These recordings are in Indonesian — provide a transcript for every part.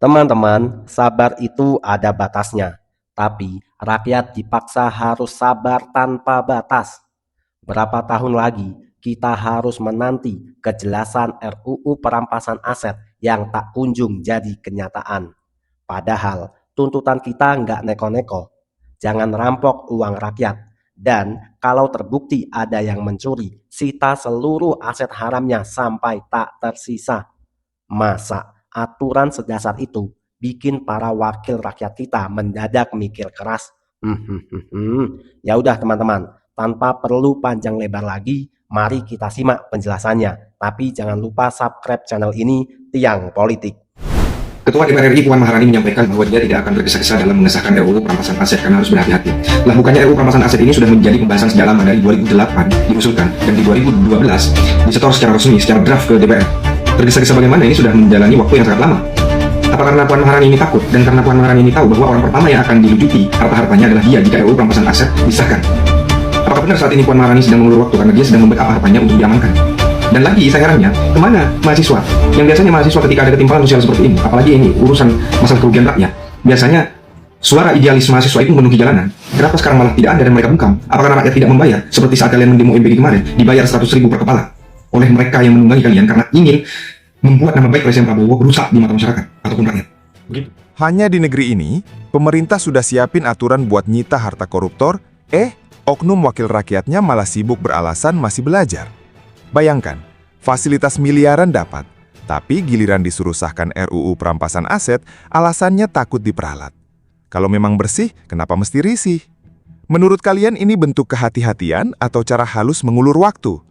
Teman-teman, sabar itu ada batasnya, tapi rakyat dipaksa harus sabar tanpa batas. Berapa tahun lagi kita harus menanti kejelasan RUU perampasan aset yang tak kunjung jadi kenyataan. Padahal tuntutan kita nggak neko-neko. Jangan rampok uang rakyat. Dan kalau terbukti ada yang mencuri, sita seluruh aset haramnya sampai tak tersisa. Masa aturan sedasar itu bikin para wakil rakyat kita mendadak mikir keras? Ya udah teman-teman, tanpa perlu panjang lebar lagi, mari kita simak penjelasannya. Tapi jangan lupa subscribe channel ini, Tiang Politik. Ketua DPR RI Puan Maharani menyampaikan bahwa dia tidak akan tergesa-gesa dalam mengesahkan RUU perampasan aset karena harus berhati-hati. Lah bukannya RUU perampasan aset ini sudah menjadi pembahasan sejak lama, dari 2008 diusulkan dan di 2012 disetor secara resmi, secara draft ke DPR. Tergesa-gesa bagaimana ini sudah menjalani waktu yang sangat lama. Apa karena Puan Maharani ini takut dan karena Puan Maharani ini tahu bahwa orang pertama yang akan dilucuti harta-hartanya adalah dia jika RUU perampasan aset disahkan? Apakah benar saat ini Puan Maharani sedang mengulur waktu karena dia sedang membackup hartanya untuk diamankan? Dan lagi saya herannya, kemana mahasiswa? Yang biasanya mahasiswa ketika ada ketimpangan sosial seperti ini, apalagi ini urusan masalah kerugian rakyat, biasanya suara idealis mahasiswa itu memenuhi jalanan. Kenapa sekarang malah tidak ada dan mereka bungkam? Apakah rakyat tidak membayar? Seperti saat kalian mendemo MBG kemarin, dibayar 100.000 per kepala oleh mereka yang menunggangi kalian karena ingin membuat nama baik Presiden Prabowo rusak di mata masyarakat ataupun rakyat. Begitu. Hanya di negeri ini, pemerintah sudah siapin aturan buat nyita harta koruptor, oknum wakil rakyatnya malah sibuk beralasan masih belajar. Bayangkan, fasilitas miliaran dapat, tapi giliran disuruh sahkan RUU perampasan aset, alasannya takut diperalat. Kalau memang bersih, kenapa mesti risih? Menurut kalian ini bentuk kehati-hatian atau cara halus mengulur waktu?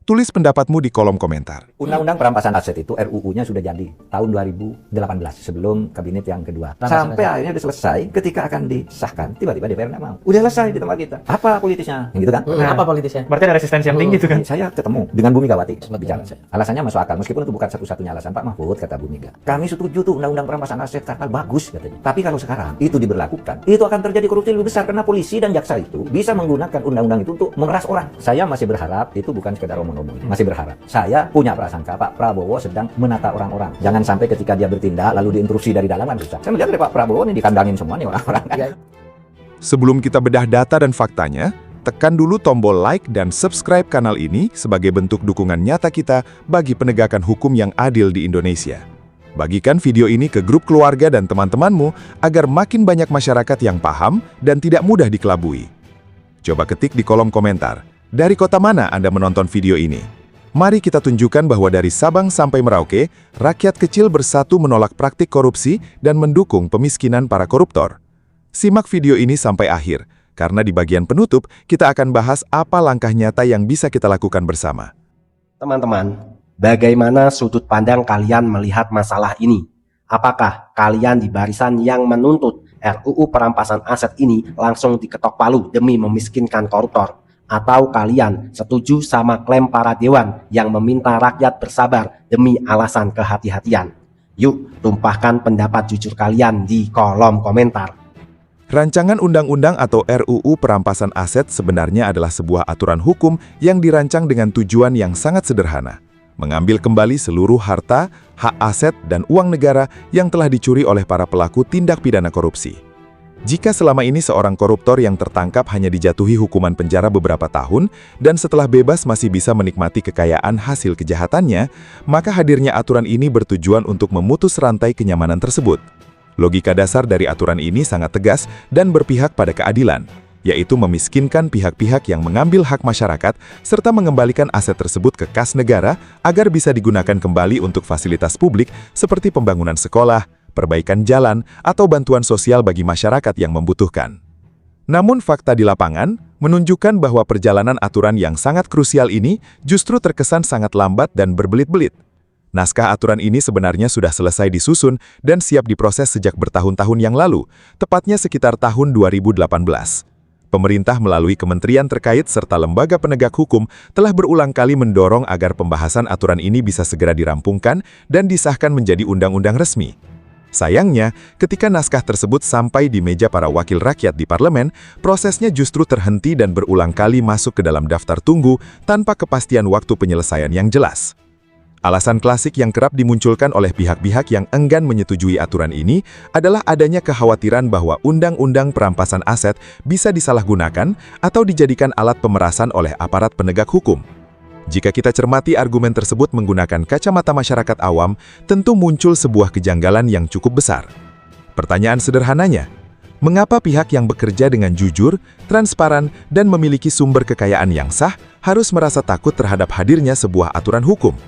Tulis pendapatmu di kolom komentar. Undang-undang perampasan aset itu RUU-nya sudah jadi tahun 2018 sebelum kabinet yang kedua. Sampai akhirnya sudah selesai, ketika akan disahkan, tiba-tiba DPR nggak mau. Udah selesai di tempat kita. Apa politisnya? Gitu kan? Apa politisnya? Berarti ada resistensi yang tinggi itu kan? Saya ketemu dengan Bu Megawati bicara. Alasannya masuk akal, meskipun itu bukan satu-satunya alasan. Pak Mahfud, kata Bu Mega, kami setuju tuh undang-undang perampasan aset karena bagus katanya. Tapi kalau sekarang itu diberlakukan, itu akan terjadi korupsi lebih besar karena polisi dan jaksa itu bisa menggunakan undang-undang itu untuk memeras orang. Saya masih berharap itu bukan sekedar omong-omong. Masih berharap. Saya punya prasangka Pak Prabowo sedang menata orang-orang. Jangan sampai ketika dia bertindak lalu diintrusi dari dalam kan susah. Saya melihat dari Pak Prabowo ini dikandangin semua nih orang-orang. Sebelum kita bedah data dan faktanya, tekan dulu tombol like dan subscribe kanal ini sebagai bentuk dukungan nyata kita bagi penegakan hukum yang adil di Indonesia. Bagikan video ini ke grup keluarga dan teman-temanmu agar makin banyak masyarakat yang paham dan tidak mudah dikelabui. Coba ketik di kolom komentar, dari kota mana Anda menonton video ini? Mari kita tunjukkan bahwa dari Sabang sampai Merauke, rakyat kecil bersatu menolak praktik korupsi dan mendukung pemiskinan para koruptor. Simak video ini sampai akhir, karena di bagian penutup kita akan bahas apa langkah nyata yang bisa kita lakukan bersama. Teman-teman, bagaimana sudut pandang kalian melihat masalah ini? Apakah kalian di barisan yang menuntut RUU perampasan aset ini langsung diketok palu demi memiskinkan koruptor? Atau kalian setuju sama klaim para dewan yang meminta rakyat bersabar demi alasan kehati-hatian? Yuk, tumpahkan pendapat jujur kalian di kolom komentar. Rancangan undang-undang atau RUU perampasan aset sebenarnya adalah sebuah aturan hukum yang dirancang dengan tujuan yang sangat sederhana. Mengambil kembali seluruh harta, hak aset, dan uang negara yang telah dicuri oleh para pelaku tindak pidana korupsi. Jika selama ini seorang koruptor yang tertangkap hanya dijatuhi hukuman penjara beberapa tahun dan setelah bebas masih bisa menikmati kekayaan hasil kejahatannya, maka hadirnya aturan ini bertujuan untuk memutus rantai kenyamanan tersebut. Logika dasar dari aturan ini sangat tegas dan berpihak pada keadilan, yaitu memiskinkan pihak-pihak yang mengambil hak masyarakat serta mengembalikan aset tersebut ke kas negara agar bisa digunakan kembali untuk fasilitas publik seperti pembangunan sekolah, perbaikan jalan, atau bantuan sosial bagi masyarakat yang membutuhkan. Namun fakta di lapangan menunjukkan bahwa perjalanan aturan yang sangat krusial ini justru terkesan sangat lambat dan berbelit-belit. Naskah aturan ini sebenarnya sudah selesai disusun dan siap diproses sejak bertahun-tahun yang lalu, tepatnya sekitar tahun 2018. Pemerintah melalui kementerian terkait serta lembaga penegak hukum telah berulang kali mendorong agar pembahasan aturan ini bisa segera dirampungkan dan disahkan menjadi undang-undang resmi. Sayangnya, ketika naskah tersebut sampai di meja para wakil rakyat di parlemen, prosesnya justru terhenti dan berulang kali masuk ke dalam daftar tunggu tanpa kepastian waktu penyelesaian yang jelas. Alasan klasik yang kerap dimunculkan oleh pihak-pihak yang enggan menyetujui aturan ini adalah adanya kekhawatiran bahwa undang-undang perampasan aset bisa disalahgunakan atau dijadikan alat pemerasan oleh aparat penegak hukum. Jika kita cermati argumen tersebut menggunakan kacamata masyarakat awam, tentu muncul sebuah kejanggalan yang cukup besar. Pertanyaan sederhananya, mengapa pihak yang bekerja dengan jujur, transparan, dan memiliki sumber kekayaan yang sah harus merasa takut terhadap hadirnya sebuah aturan hukum?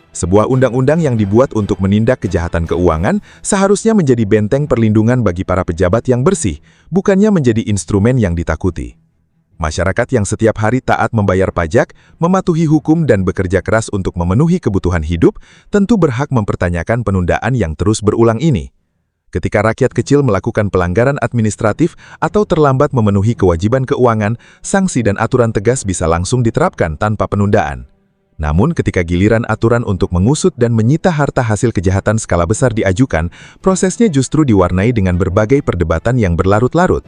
Sebuah undang-undang yang dibuat untuk menindak kejahatan keuangan seharusnya menjadi benteng perlindungan bagi para pejabat yang bersih, bukannya menjadi instrumen yang ditakuti. Masyarakat yang setiap hari taat membayar pajak, mematuhi hukum dan bekerja keras untuk memenuhi kebutuhan hidup, tentu berhak mempertanyakan penundaan yang terus berulang ini. Ketika rakyat kecil melakukan pelanggaran administratif atau terlambat memenuhi kewajiban keuangan, sanksi dan aturan tegas bisa langsung diterapkan tanpa penundaan. Namun ketika giliran aturan untuk mengusut dan menyita harta hasil kejahatan skala besar diajukan, prosesnya justru diwarnai dengan berbagai perdebatan yang berlarut-larut.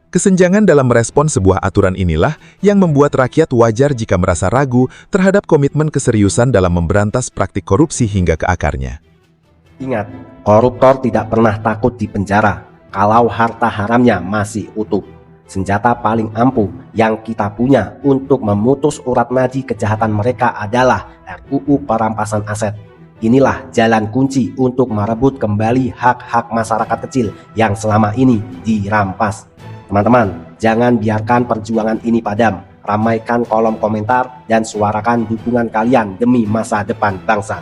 Kesenjangan dalam merespon sebuah aturan inilah yang membuat rakyat wajar jika merasa ragu terhadap komitmen keseriusan dalam memberantas praktik korupsi hingga ke akarnya. Ingat, koruptor tidak pernah takut di penjara kalau harta haramnya masih utuh. Senjata paling ampuh yang kita punya untuk memutus urat nadi kejahatan mereka adalah RUU Perampasan Aset. Inilah jalan kunci untuk merebut kembali hak-hak masyarakat kecil yang selama ini dirampas. Teman-teman, jangan biarkan perjuangan ini padam. Ramaikan kolom komentar dan suarakan dukungan kalian demi masa depan bangsa.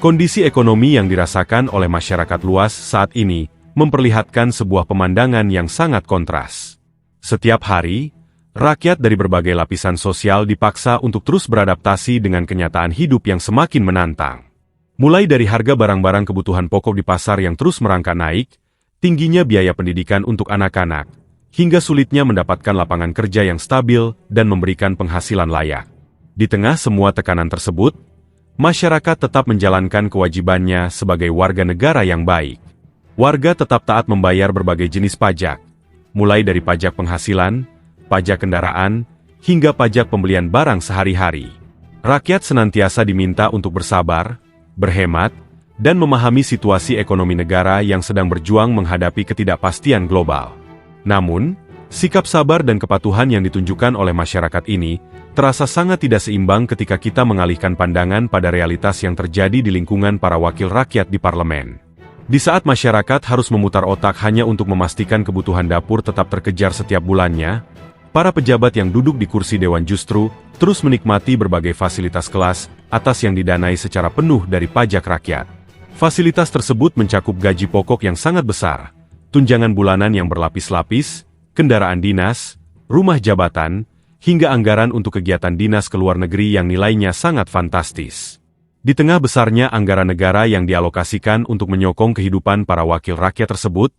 Kondisi ekonomi yang dirasakan oleh masyarakat luas saat ini memperlihatkan sebuah pemandangan yang sangat kontras. Setiap hari, rakyat dari berbagai lapisan sosial dipaksa untuk terus beradaptasi dengan kenyataan hidup yang semakin menantang. Mulai dari harga barang-barang kebutuhan pokok di pasar yang terus merangkak naik, tingginya biaya pendidikan untuk anak-anak, hingga sulitnya mendapatkan lapangan kerja yang stabil dan memberikan penghasilan layak. Di tengah semua tekanan tersebut, masyarakat tetap menjalankan kewajibannya sebagai warga negara yang baik. Warga tetap taat membayar berbagai jenis pajak, mulai dari pajak penghasilan, pajak kendaraan, hingga pajak pembelian barang sehari-hari. Rakyat senantiasa diminta untuk bersabar, berhemat, dan memahami situasi ekonomi negara yang sedang berjuang menghadapi ketidakpastian global. Namun, sikap sabar dan kepatuhan yang ditunjukkan oleh masyarakat ini terasa sangat tidak seimbang ketika kita mengalihkan pandangan pada realitas yang terjadi di lingkungan para wakil rakyat di parlemen. Di saat masyarakat harus memutar otak hanya untuk memastikan kebutuhan dapur tetap terkejar setiap bulannya, para pejabat yang duduk di kursi dewan justru terus menikmati berbagai fasilitas kelas atas yang didanai secara penuh dari pajak rakyat. Fasilitas tersebut mencakup gaji pokok yang sangat besar, tunjangan bulanan yang berlapis-lapis, kendaraan dinas, rumah jabatan, hingga anggaran untuk kegiatan dinas ke luar negeri yang nilainya sangat fantastis. Di tengah besarnya anggaran negara yang dialokasikan untuk menyokong kehidupan para wakil rakyat tersebut,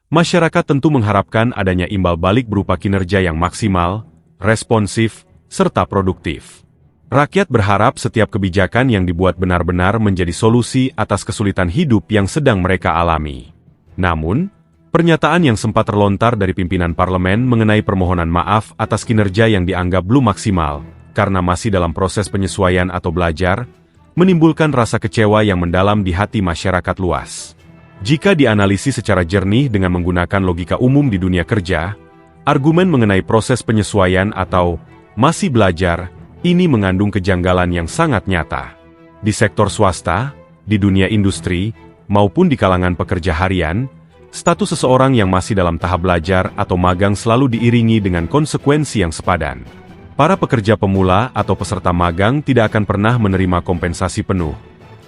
masyarakat tentu mengharapkan adanya imbal balik berupa kinerja yang maksimal, responsif, serta produktif. Rakyat berharap setiap kebijakan yang dibuat benar-benar menjadi solusi atas kesulitan hidup yang sedang mereka alami. Namun, pernyataan yang sempat terlontar dari pimpinan parlemen mengenai permohonan maaf atas kinerja yang dianggap belum maksimal, karena masih dalam proses penyesuaian atau belajar, menimbulkan rasa kecewa yang mendalam di hati masyarakat luas. Jika dianalisis secara jernih dengan menggunakan logika umum di dunia kerja, argumen mengenai proses penyesuaian atau masih belajar, ini mengandung kejanggalan yang sangat nyata. Di sektor swasta, di dunia industri, maupun di kalangan pekerja harian, status seseorang yang masih dalam tahap belajar atau magang selalu diiringi dengan konsekuensi yang sepadan. Para pekerja pemula atau peserta magang tidak akan pernah menerima kompensasi penuh,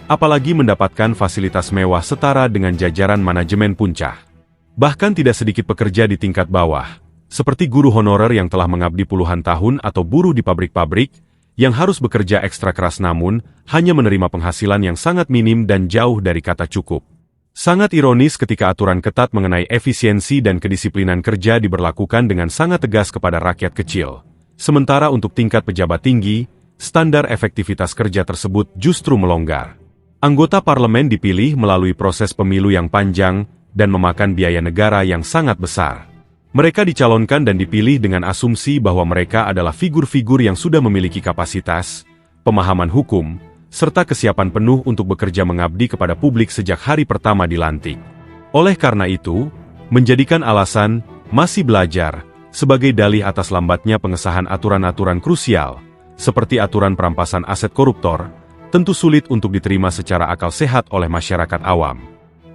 apalagi mendapatkan fasilitas mewah setara dengan jajaran manajemen puncak. Bahkan tidak sedikit pekerja di tingkat bawah, seperti guru honorer yang telah mengabdi puluhan tahun atau buruh di pabrik-pabrik, yang harus bekerja ekstra keras namun hanya menerima penghasilan yang sangat minim dan jauh dari kata cukup. Sangat ironis ketika aturan ketat mengenai efisiensi dan kedisiplinan kerja diberlakukan dengan sangat tegas kepada rakyat kecil. Sementara untuk tingkat pejabat tinggi, standar efektivitas kerja tersebut justru melonggar. Anggota parlemen dipilih melalui proses pemilu yang panjang dan memakan biaya negara yang sangat besar. Mereka dicalonkan dan dipilih dengan asumsi bahwa mereka adalah figur-figur yang sudah memiliki kapasitas, pemahaman hukum, serta kesiapan penuh untuk bekerja mengabdi kepada publik sejak hari pertama dilantik. Oleh karena itu, menjadikan alasan masih belajar sebagai dalih atas lambatnya pengesahan aturan-aturan krusial, seperti aturan perampasan aset koruptor, tentu sulit untuk diterima secara akal sehat oleh masyarakat awam.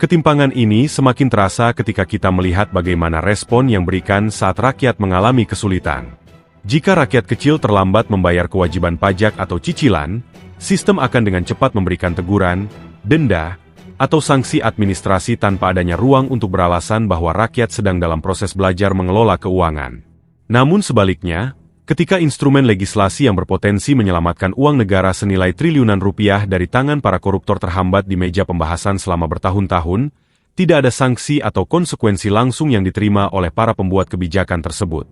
Ketimpangan ini semakin terasa ketika kita melihat bagaimana respon yang berikan saat rakyat mengalami kesulitan. Jika rakyat kecil terlambat membayar kewajiban pajak atau cicilan, sistem akan dengan cepat memberikan teguran, denda, atau sanksi administrasi tanpa adanya ruang untuk beralasan bahwa rakyat sedang dalam proses belajar mengelola keuangan. Namun sebaliknya, ketika instrumen legislasi yang berpotensi menyelamatkan uang negara senilai triliunan rupiah dari tangan para koruptor terhambat di meja pembahasan selama bertahun-tahun, tidak ada sanksi atau konsekuensi langsung yang diterima oleh para pembuat kebijakan tersebut.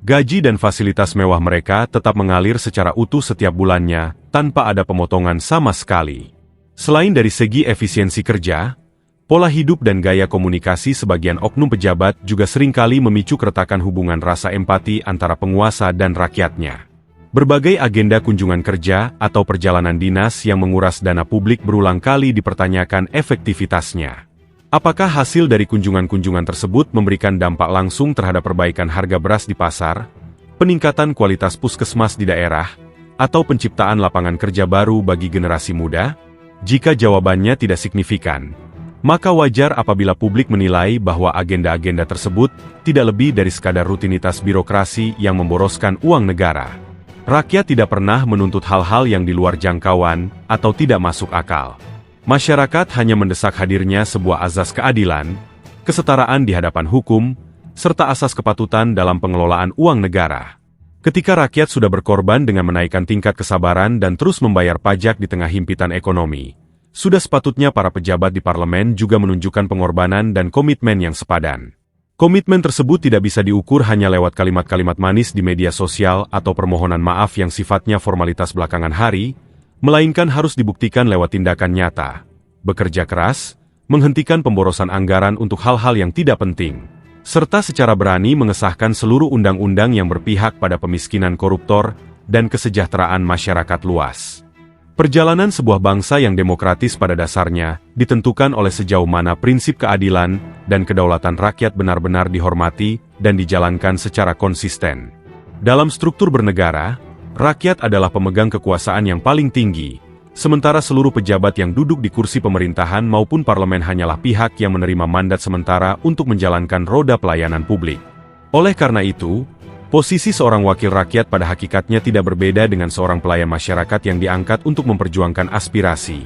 Gaji dan fasilitas mewah mereka tetap mengalir secara utuh setiap bulannya, tanpa ada pemotongan sama sekali. Selain dari segi efisiensi kerja, pola hidup dan gaya komunikasi sebagian oknum pejabat juga seringkali memicu keretakan hubungan rasa empati antara penguasa dan rakyatnya. Berbagai agenda kunjungan kerja atau perjalanan dinas yang menguras dana publik berulang kali dipertanyakan efektivitasnya. Apakah hasil dari kunjungan-kunjungan tersebut memberikan dampak langsung terhadap perbaikan harga beras di pasar, peningkatan kualitas puskesmas di daerah, atau penciptaan lapangan kerja baru bagi generasi muda? Jika jawabannya tidak signifikan, maka wajar apabila publik menilai bahwa agenda-agenda tersebut tidak lebih dari sekadar rutinitas birokrasi yang memboroskan uang negara. Rakyat tidak pernah menuntut hal-hal yang di luar jangkauan atau tidak masuk akal. Masyarakat hanya mendesak hadirnya sebuah azas keadilan, kesetaraan di hadapan hukum, serta asas kepatutan dalam pengelolaan uang negara. Ketika rakyat sudah berkorban dengan menaikkan tingkat kesabaran dan terus membayar pajak di tengah himpitan ekonomi, sudah sepatutnya para pejabat di parlemen juga menunjukkan pengorbanan dan komitmen yang sepadan. Komitmen tersebut tidak bisa diukur hanya lewat kalimat-kalimat manis di media sosial atau permohonan maaf yang sifatnya formalitas belakangan hari, melainkan harus dibuktikan lewat tindakan nyata, bekerja keras, menghentikan pemborosan anggaran untuk hal-hal yang tidak penting, serta secara berani mengesahkan seluruh undang-undang yang berpihak pada pemiskinan koruptor dan kesejahteraan masyarakat luas. Perjalanan sebuah bangsa yang demokratis pada dasarnya ditentukan oleh sejauh mana prinsip keadilan dan kedaulatan rakyat benar-benar dihormati dan dijalankan secara konsisten. Dalam struktur bernegara, rakyat adalah pemegang kekuasaan yang paling tinggi, sementara seluruh pejabat yang duduk di kursi pemerintahan maupun parlemen hanyalah pihak yang menerima mandat sementara untuk menjalankan roda pelayanan publik. Oleh karena itu, posisi seorang wakil rakyat pada hakikatnya tidak berbeda dengan seorang pelayan masyarakat yang diangkat untuk memperjuangkan aspirasi,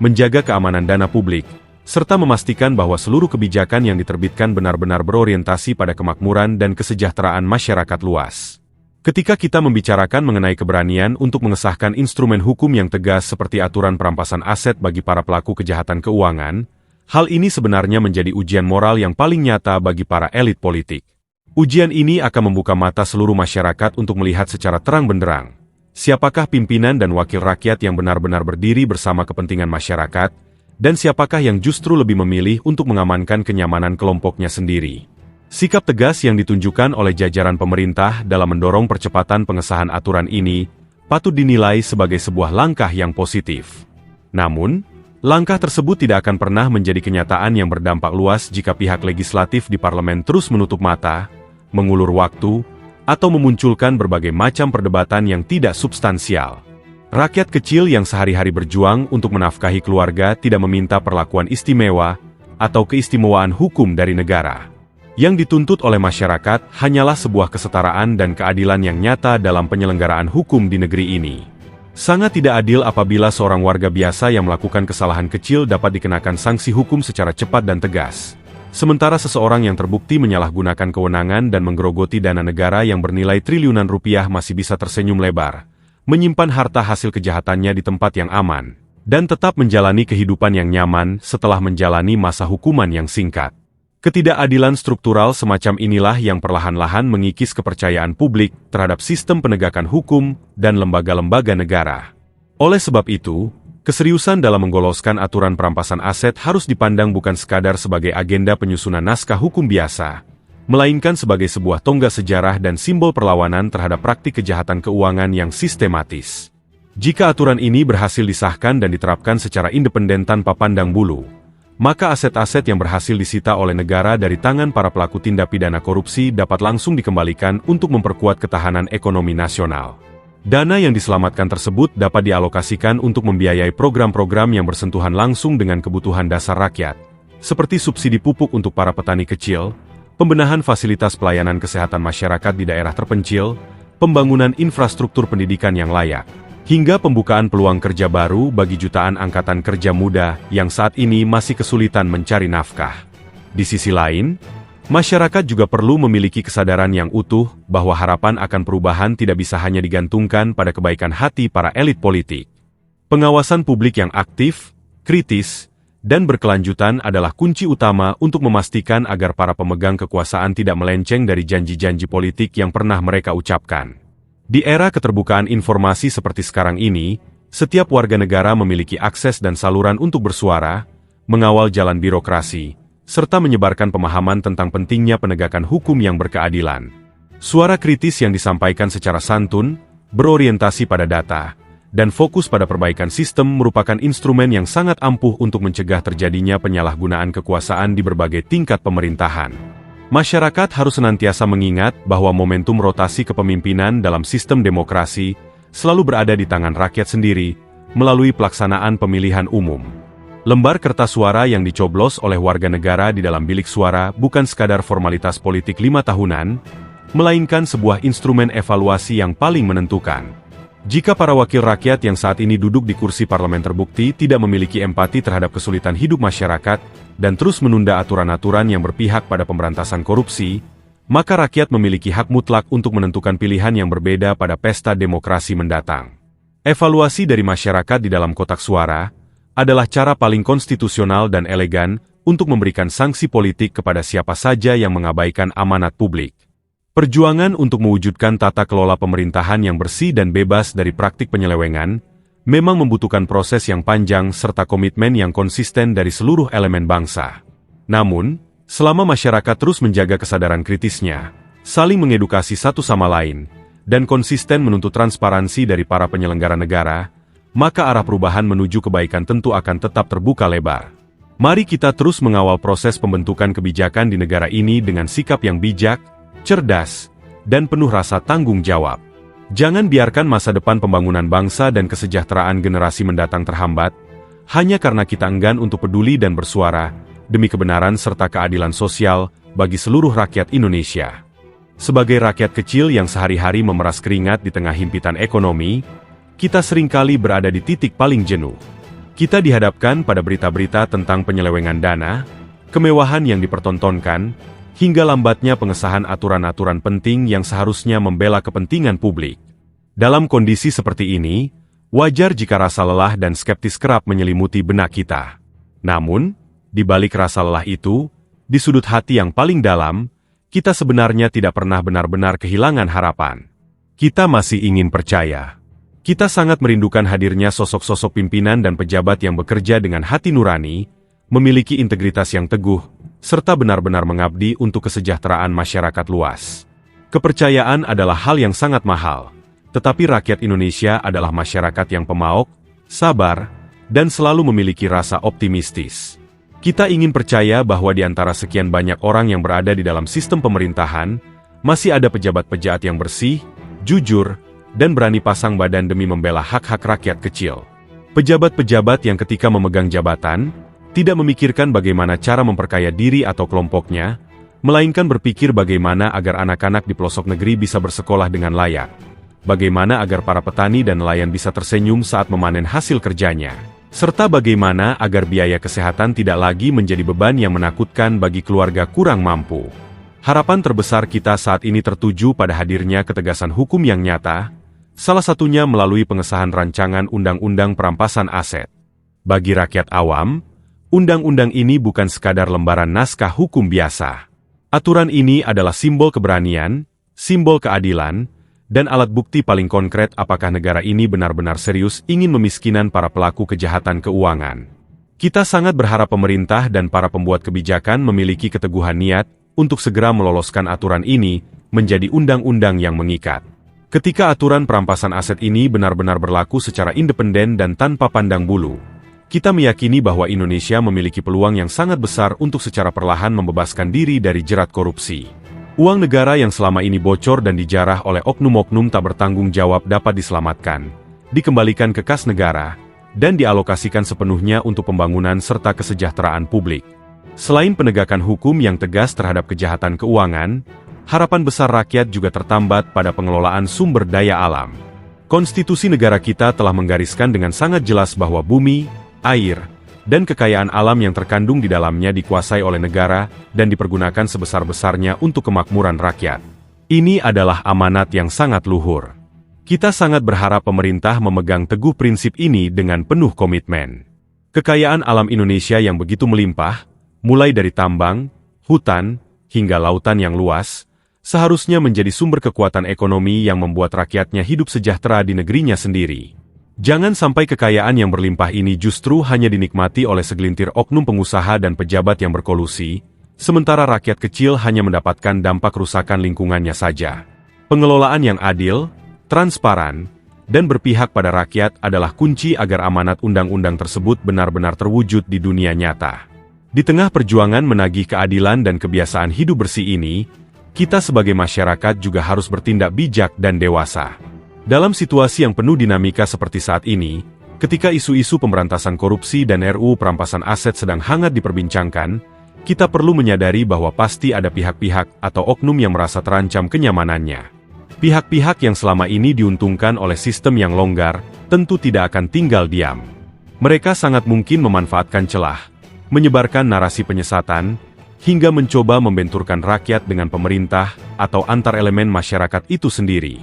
menjaga keamanan dana publik, serta memastikan bahwa seluruh kebijakan yang diterbitkan benar-benar berorientasi pada kemakmuran dan kesejahteraan masyarakat luas. Ketika kita membicarakan mengenai keberanian untuk mengesahkan instrumen hukum yang tegas seperti aturan perampasan aset bagi para pelaku kejahatan keuangan, hal ini sebenarnya menjadi ujian moral yang paling nyata bagi para elit politik. Ujian ini akan membuka mata seluruh masyarakat untuk melihat secara terang benderang, siapakah pimpinan dan wakil rakyat yang benar-benar berdiri bersama kepentingan masyarakat, dan siapakah yang justru lebih memilih untuk mengamankan kenyamanan kelompoknya sendiri. Sikap tegas yang ditunjukkan oleh jajaran pemerintah dalam mendorong percepatan pengesahan aturan ini patut dinilai sebagai sebuah langkah yang positif. Namun, langkah tersebut tidak akan pernah menjadi kenyataan yang berdampak luas jika pihak legislatif di parlemen terus menutup mata, mengulur waktu, atau memunculkan berbagai macam perdebatan yang tidak substansial. Rakyat kecil yang sehari-hari berjuang untuk menafkahi keluarga tidak meminta perlakuan istimewa atau keistimewaan hukum dari negara. Yang dituntut oleh masyarakat hanyalah sebuah kesetaraan dan keadilan yang nyata dalam penyelenggaraan hukum di negeri ini. Sangat tidak adil apabila seorang warga biasa yang melakukan kesalahan kecil dapat dikenakan sanksi hukum secara cepat dan tegas. Sementara seseorang yang terbukti menyalahgunakan kewenangan dan menggerogoti dana negara yang bernilai triliunan rupiah masih bisa tersenyum lebar, menyimpan harta hasil kejahatannya di tempat yang aman, dan tetap menjalani kehidupan yang nyaman setelah menjalani masa hukuman yang singkat. Ketidakadilan struktural semacam inilah yang perlahan-lahan mengikis kepercayaan publik terhadap sistem penegakan hukum dan lembaga-lembaga negara. Oleh sebab itu, keseriusan dalam menggoloskan aturan perampasan aset harus dipandang bukan sekadar sebagai agenda penyusunan naskah hukum biasa, melainkan sebagai sebuah tonggak sejarah dan simbol perlawanan terhadap praktik kejahatan keuangan yang sistematis. Jika aturan ini berhasil disahkan dan diterapkan secara independen tanpa pandang bulu, maka aset-aset yang berhasil disita oleh negara dari tangan para pelaku tindak pidana korupsi dapat langsung dikembalikan untuk memperkuat ketahanan ekonomi nasional. Dana yang diselamatkan tersebut dapat dialokasikan untuk membiayai program-program yang bersentuhan langsung dengan kebutuhan dasar rakyat, seperti subsidi pupuk untuk para petani kecil, pembenahan fasilitas pelayanan kesehatan masyarakat di daerah terpencil, pembangunan infrastruktur pendidikan yang layak, hingga pembukaan peluang kerja baru bagi jutaan angkatan kerja muda yang saat ini masih kesulitan mencari nafkah. Di sisi lain, masyarakat juga perlu memiliki kesadaran yang utuh bahwa harapan akan perubahan tidak bisa hanya digantungkan pada kebaikan hati para elit politik. Pengawasan publik yang aktif, kritis, dan berkelanjutan adalah kunci utama untuk memastikan agar para pemegang kekuasaan tidak melenceng dari janji-janji politik yang pernah mereka ucapkan. Di era keterbukaan informasi seperti sekarang ini, setiap warga negara memiliki akses dan saluran untuk bersuara, mengawal jalan birokrasi, serta menyebarkan pemahaman tentang pentingnya penegakan hukum yang berkeadilan. Suara kritis yang disampaikan secara santun, berorientasi pada data, dan fokus pada perbaikan sistem merupakan instrumen yang sangat ampuh untuk mencegah terjadinya penyalahgunaan kekuasaan di berbagai tingkat pemerintahan. Masyarakat harus senantiasa mengingat bahwa momentum rotasi kepemimpinan dalam sistem demokrasi selalu berada di tangan rakyat sendiri melalui pelaksanaan pemilihan umum. Lembar kertas suara yang dicoblos oleh warga negara di dalam bilik suara bukan sekadar formalitas politik 5 tahunan, melainkan sebuah instrumen evaluasi yang paling menentukan. Jika para wakil rakyat yang saat ini duduk di kursi parlemen terbukti tidak memiliki empati terhadap kesulitan hidup masyarakat dan terus menunda aturan-aturan yang berpihak pada pemberantasan korupsi, maka rakyat memiliki hak mutlak untuk menentukan pilihan yang berbeda pada pesta demokrasi mendatang. Evaluasi dari masyarakat di dalam kotak suara adalah cara paling konstitusional dan elegan untuk memberikan sanksi politik kepada siapa saja yang mengabaikan amanat publik. Perjuangan untuk mewujudkan tata kelola pemerintahan yang bersih dan bebas dari praktik penyelewengan memang membutuhkan proses yang panjang serta komitmen yang konsisten dari seluruh elemen bangsa. Namun, selama masyarakat terus menjaga kesadaran kritisnya, saling mengedukasi satu sama lain, dan konsisten menuntut transparansi dari para penyelenggara negara, maka arah perubahan menuju kebaikan tentu akan tetap terbuka lebar. Mari kita terus mengawal proses pembentukan kebijakan di negara ini dengan sikap yang bijak, cerdas, dan penuh rasa tanggung jawab. Jangan biarkan masa depan pembangunan bangsa dan kesejahteraan generasi mendatang terhambat, hanya karena kita enggan untuk peduli dan bersuara, demi kebenaran serta keadilan sosial bagi seluruh rakyat Indonesia. Sebagai rakyat kecil yang sehari-hari memeras keringat di tengah himpitan ekonomi, kita seringkali berada di titik paling jenuh. Kita dihadapkan pada berita-berita tentang penyelewengan dana, kemewahan yang dipertontonkan, hingga lambatnya pengesahan aturan-aturan penting yang seharusnya membela kepentingan publik. Dalam kondisi seperti ini, wajar jika rasa lelah dan skeptis kerap menyelimuti benak kita. Namun, di balik rasa lelah itu, di sudut hati yang paling dalam, kita sebenarnya tidak pernah benar-benar kehilangan harapan. Kita masih ingin percaya. Kita sangat merindukan hadirnya sosok-sosok pimpinan dan pejabat yang bekerja dengan hati nurani, memiliki integritas yang teguh, serta benar-benar mengabdi untuk kesejahteraan masyarakat luas. Kepercayaan adalah hal yang sangat mahal, tetapi rakyat Indonesia adalah masyarakat yang pemaok, sabar, dan selalu memiliki rasa optimistis. Kita ingin percaya bahwa di antara sekian banyak orang yang berada di dalam sistem pemerintahan, masih ada pejabat-pejabat yang bersih, jujur, dan berani pasang badan demi membela hak-hak rakyat kecil. Pejabat-pejabat yang ketika memegang jabatan, tidak memikirkan bagaimana cara memperkaya diri atau kelompoknya, melainkan berpikir bagaimana agar anak-anak di pelosok negeri bisa bersekolah dengan layak, bagaimana agar para petani dan nelayan bisa tersenyum saat memanen hasil kerjanya, serta bagaimana agar biaya kesehatan tidak lagi menjadi beban yang menakutkan bagi keluarga kurang mampu. Harapan terbesar kita saat ini tertuju pada hadirnya ketegasan hukum yang nyata, salah satunya melalui pengesahan rancangan Undang-Undang Perampasan Aset. Bagi rakyat awam, undang-undang ini bukan sekadar lembaran naskah hukum biasa. Aturan ini adalah simbol keberanian, simbol keadilan, dan alat bukti paling konkret apakah negara ini benar-benar serius ingin memiskinan para pelaku kejahatan keuangan. Kita sangat berharap pemerintah dan para pembuat kebijakan memiliki keteguhan niat untuk segera meloloskan aturan ini menjadi undang-undang yang mengikat. Ketika aturan perampasan aset ini benar-benar berlaku secara independen dan tanpa pandang bulu, kita meyakini bahwa Indonesia memiliki peluang yang sangat besar untuk secara perlahan membebaskan diri dari jerat korupsi. Uang negara yang selama ini bocor dan dijarah oleh oknum-oknum tak bertanggung jawab dapat diselamatkan, dikembalikan ke kas negara, dan dialokasikan sepenuhnya untuk pembangunan serta kesejahteraan publik. Selain penegakan hukum yang tegas terhadap kejahatan keuangan, harapan besar rakyat juga tertambat pada pengelolaan sumber daya alam. Konstitusi negara kita telah menggariskan dengan sangat jelas bahwa bumi, air, dan kekayaan alam yang terkandung di dalamnya dikuasai oleh negara dan dipergunakan sebesar-besarnya untuk kemakmuran rakyat. Ini adalah amanat yang sangat luhur. Kita sangat berharap pemerintah memegang teguh prinsip ini dengan penuh komitmen. Kekayaan alam Indonesia yang begitu melimpah, mulai dari tambang, hutan, hingga lautan yang luas, seharusnya menjadi sumber kekuatan ekonomi yang membuat rakyatnya hidup sejahtera di negerinya sendiri. Jangan sampai kekayaan yang berlimpah ini justru hanya dinikmati oleh segelintir oknum pengusaha dan pejabat yang berkolusi, sementara rakyat kecil hanya mendapatkan dampak kerusakan lingkungannya saja. Pengelolaan yang adil, transparan, dan berpihak pada rakyat adalah kunci agar amanat undang-undang tersebut benar-benar terwujud di dunia nyata. Di tengah perjuangan menagih keadilan dan kebiasaan hidup bersih ini, kita sebagai masyarakat juga harus bertindak bijak dan dewasa. Dalam situasi yang penuh dinamika seperti saat ini, ketika isu-isu pemberantasan korupsi dan RUU perampasan aset sedang hangat diperbincangkan, kita perlu menyadari bahwa pasti ada pihak-pihak atau oknum yang merasa terancam kenyamanannya. Pihak-pihak yang selama ini diuntungkan oleh sistem yang longgar, tentu tidak akan tinggal diam. Mereka sangat mungkin memanfaatkan celah, menyebarkan narasi penyesatan, hingga mencoba membenturkan rakyat dengan pemerintah atau antar elemen masyarakat itu sendiri.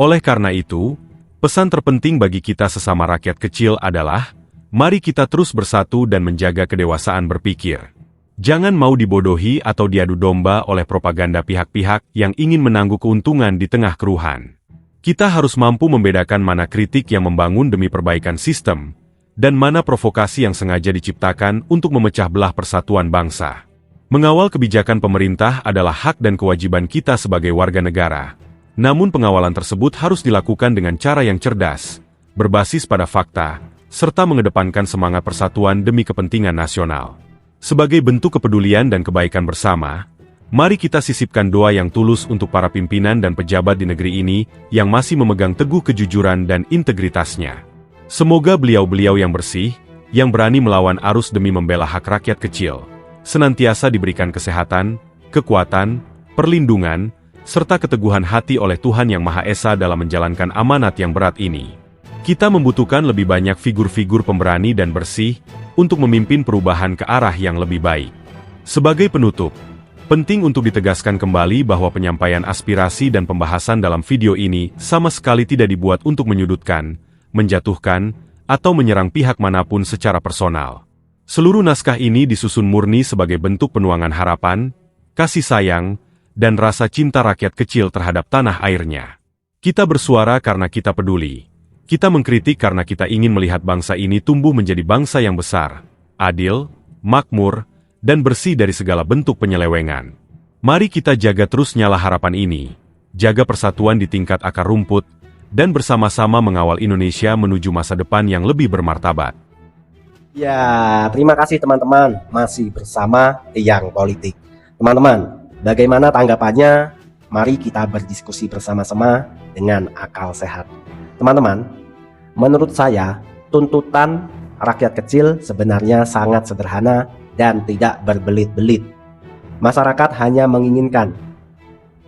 Oleh karena itu, pesan terpenting bagi kita sesama rakyat kecil adalah, mari kita terus bersatu dan menjaga kedewasaan berpikir. Jangan mau dibodohi atau diadu domba oleh propaganda pihak-pihak yang ingin menangguk keuntungan di tengah keruhan. Kita harus mampu membedakan mana kritik yang membangun demi perbaikan sistem, dan mana provokasi yang sengaja diciptakan untuk memecah belah persatuan bangsa. Mengawal kebijakan pemerintah adalah hak dan kewajiban kita sebagai warga negara. Namun pengawalan tersebut harus dilakukan dengan cara yang cerdas, berbasis pada fakta, serta mengedepankan semangat persatuan demi kepentingan nasional. Sebagai bentuk kepedulian dan kebaikan bersama, mari kita sisipkan doa yang tulus untuk para pimpinan dan pejabat di negeri ini yang masih memegang teguh kejujuran dan integritasnya. Semoga beliau-beliau yang bersih, yang berani melawan arus demi membela hak rakyat kecil, senantiasa diberikan kesehatan, kekuatan, perlindungan, serta keteguhan hati oleh Tuhan Yang Maha Esa dalam menjalankan amanat yang berat ini. Kita membutuhkan lebih banyak figur-figur pemberani dan bersih untuk memimpin perubahan ke arah yang lebih baik. Sebagai penutup, penting untuk ditegaskan kembali bahwa penyampaian aspirasi dan pembahasan dalam video ini sama sekali tidak dibuat untuk menyudutkan, menjatuhkan, atau menyerang pihak manapun secara personal. Seluruh naskah ini disusun murni sebagai bentuk penuangan harapan, kasih sayang, dan rasa cinta rakyat kecil terhadap tanah airnya. Kita bersuara karena kita peduli. Kita mengkritik karena kita ingin melihat bangsa ini tumbuh menjadi bangsa yang besar, adil, makmur, dan bersih dari segala bentuk penyelewengan. Mari kita jaga terus nyala harapan ini, jaga persatuan di tingkat akar rumput, dan bersama-sama mengawal Indonesia menuju masa depan yang lebih bermartabat. Ya, terima kasih teman-teman masih bersama Tiang Politik. Teman-teman, bagaimana tanggapannya? Mari kita berdiskusi bersama-sama dengan akal sehat. Teman-teman, menurut saya, tuntutan rakyat kecil sebenarnya sangat sederhana dan tidak berbelit-belit. Masyarakat hanya menginginkan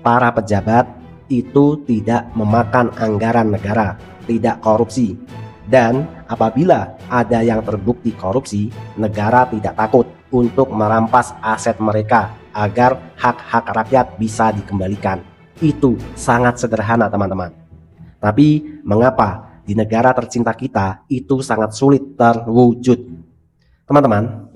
para pejabat itu tidak memakan anggaran negara, tidak korupsi. Dan apabila ada yang terbukti korupsi, negara tidak takut untuk merampas aset mereka agar hak-hak rakyat bisa dikembalikan. Itu sangat sederhana teman-teman. Tapi mengapa di negara tercinta kita itu sangat sulit terwujud? Teman-teman,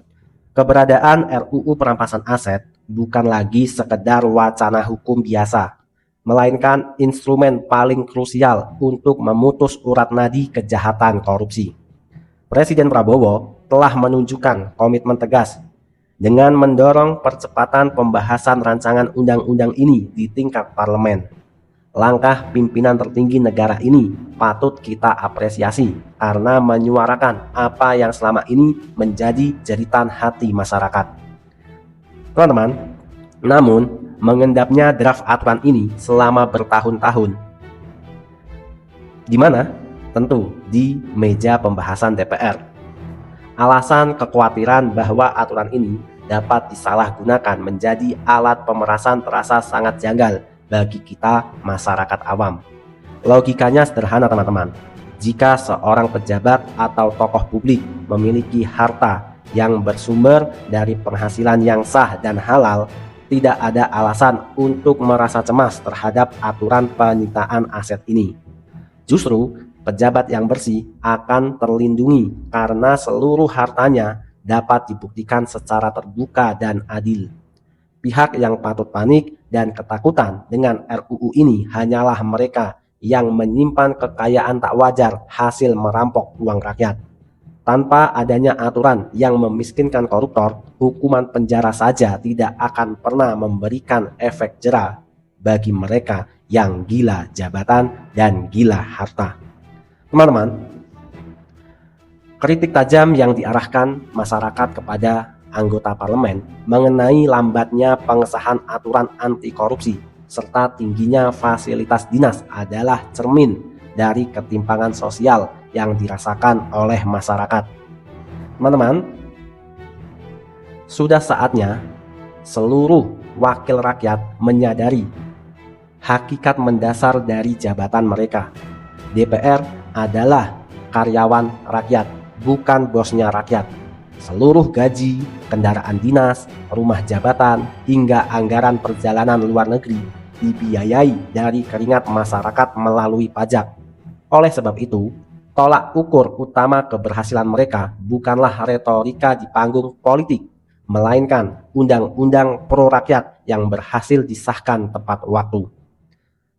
keberadaan RUU perampasan aset bukan lagi sekedar wacana hukum biasa, melainkan instrumen paling krusial untuk memutus urat nadi kejahatan korupsi. Presiden Prabowo telah menunjukkan komitmen tegas dengan mendorong percepatan pembahasan rancangan undang-undang ini di tingkat parlemen. Langkah pimpinan tertinggi negara ini patut kita apresiasi karena menyuarakan apa yang selama ini menjadi jeritan hati masyarakat. Teman-teman, namun mengendapnya draft aturan ini selama bertahun-tahun. Di mana? Tentu di meja pembahasan DPR. Alasan kekhawatiran bahwa aturan ini dapat disalahgunakan menjadi alat pemerasan terasa sangat janggal bagi kita masyarakat awam. Logikanya sederhana teman-teman. Jika seorang pejabat atau tokoh publik memiliki harta yang bersumber dari penghasilan yang sah dan halal, tidak ada alasan untuk merasa cemas terhadap aturan penyitaan aset ini. Justru pejabat yang bersih akan terlindungi karena seluruh hartanya dapat dibuktikan secara terbuka dan adil. Pihak yang patut panik dan ketakutan dengan RUU ini hanyalah mereka yang menyimpan kekayaan tak wajar hasil merampok uang rakyat. Tanpa adanya aturan yang memiskinkan koruptor, hukuman penjara saja tidak akan pernah memberikan efek jera bagi mereka yang gila jabatan dan gila harta. Teman-teman, kritik tajam yang diarahkan masyarakat kepada anggota parlemen mengenai lambatnya pengesahan aturan anti korupsi serta tingginya fasilitas dinas adalah cermin dari ketimpangan sosial yang dirasakan oleh masyarakat. Teman-teman, sudah saatnya seluruh wakil rakyat menyadari hakikat mendasar dari jabatan mereka. DPR adalah karyawan rakyat, bukan bosnya rakyat. Seluruh gaji, kendaraan dinas, rumah jabatan, hingga anggaran perjalanan luar negeri dibiayai dari keringat masyarakat melalui pajak. Oleh sebab itu, tolak ukur utama keberhasilan mereka bukanlah retorika di panggung politik, melainkan undang-undang pro rakyat yang berhasil disahkan tepat waktu.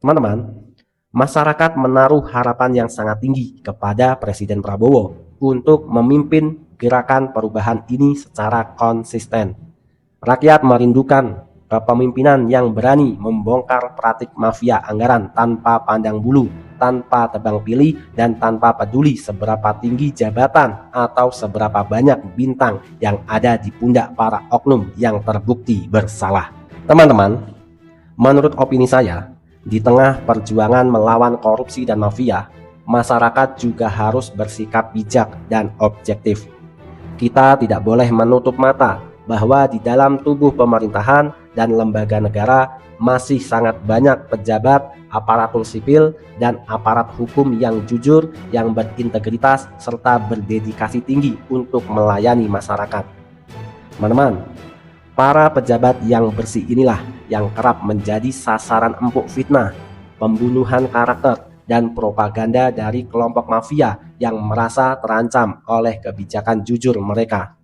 Teman-teman, masyarakat menaruh harapan yang sangat tinggi kepada Presiden Prabowo untuk memimpin gerakan perubahan ini secara konsisten. Rakyat merindukan kepemimpinan yang berani membongkar praktik mafia anggaran tanpa pandang bulu, tanpa tebang pilih, dan tanpa peduli seberapa tinggi jabatan atau seberapa banyak bintang yang ada di pundak para oknum yang terbukti bersalah. Teman-teman, menurut opini saya, di tengah perjuangan melawan korupsi dan mafia, masyarakat juga harus bersikap bijak dan objektif. Kita tidak boleh menutup mata bahwa di dalam tubuh pemerintahan dan lembaga negara masih sangat banyak pejabat, aparatur sipil, dan aparat hukum yang jujur, yang berintegritas, serta berdedikasi tinggi untuk melayani masyarakat. Teman-teman, para pejabat yang bersih inilah yang kerap menjadi sasaran empuk fitnah, pembunuhan karakter, dan propaganda dari kelompok mafia yang merasa terancam oleh kebijakan jujur mereka.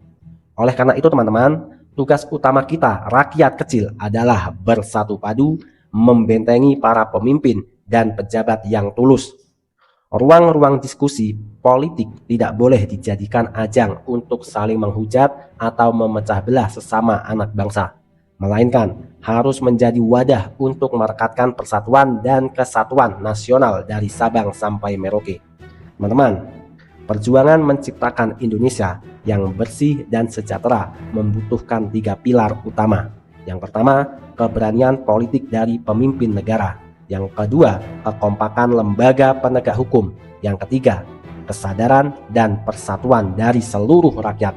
Oleh karena itu teman-teman, tugas utama kita rakyat kecil adalah bersatu padu membentengi para pemimpin dan pejabat yang tulus. Ruang-ruang diskusi politik tidak boleh dijadikan ajang untuk saling menghujat atau memecah belah sesama anak bangsa, melainkan harus menjadi wadah untuk merekatkan persatuan dan kesatuan nasional dari Sabang sampai Merauke. Teman-teman, perjuangan menciptakan Indonesia yang bersih dan sejahtera membutuhkan 3 pilar utama. Yang pertama, keberanian politik dari pemimpin negara. Yang kedua, kekompakan lembaga penegak hukum. Yang ketiga, kesadaran dan persatuan dari seluruh rakyat.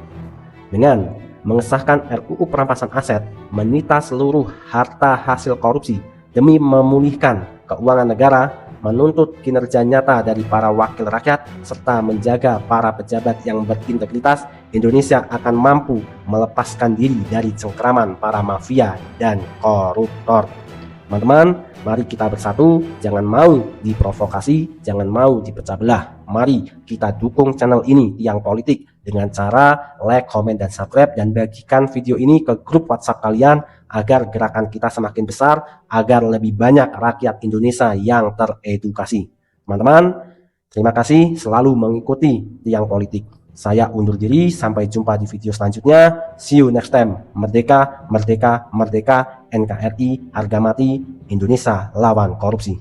Dengan mengesahkan RUU perampasan aset, menyita seluruh harta hasil korupsi demi memulihkan keuangan negara, menuntut kinerja nyata dari para wakil rakyat, serta menjaga para pejabat yang berintegritas, Indonesia akan mampu melepaskan diri dari cengkraman para mafia dan koruptor. Teman-teman, mari kita bersatu, jangan mau diprovokasi, jangan mau dipecah belah. Mari kita dukung channel ini, Tiang Politik, dengan cara like, komen, dan subscribe, dan bagikan video ini ke grup WhatsApp kalian agar gerakan kita semakin besar, agar lebih banyak rakyat Indonesia yang teredukasi. Teman-teman, terima kasih selalu mengikuti Tiang Politik. Saya undur diri, sampai jumpa di video selanjutnya. See you next time. Merdeka, merdeka, merdeka. NKRI, harga mati. Indonesia lawan korupsi.